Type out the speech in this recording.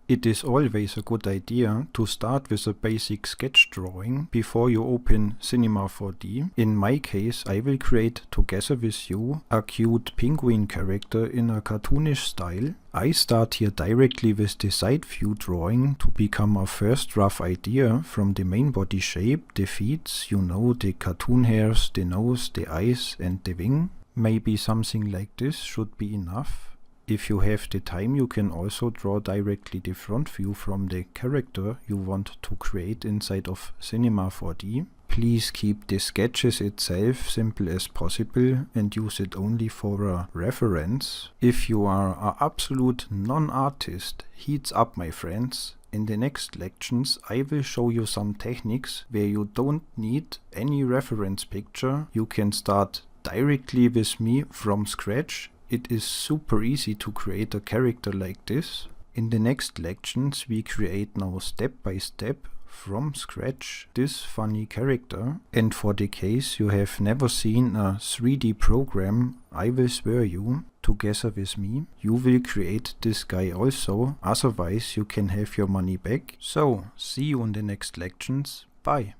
It is always a good idea to start with a basic sketch drawing before you open Cinema 4D. In my case, I will create together with you a cute penguin character in a cartoonish style. I start here directly with the side view drawing to become a first rough idea from the main body shape, the feet, you know, the cartoon hairs, the nose, the eyes and the wing. Maybe something like this should be enough. If you have the time, you can also draw directly the front view from the character you want to create inside of Cinema 4D. Please keep the sketches itself simple as possible and use it only for a reference. If you are an absolute non-artist, heads up my friends. In the next lections I will show you some techniques where you don't need any reference picture. You can start directly with me from scratch. It is super easy to create a character like this. In the next lections we create now step by step from scratch this funny character. And for the case you have never seen a 3D program, I will swear you, together with me, you will create this guy also, otherwise you can have your money back. So, see you in the next lections. Bye.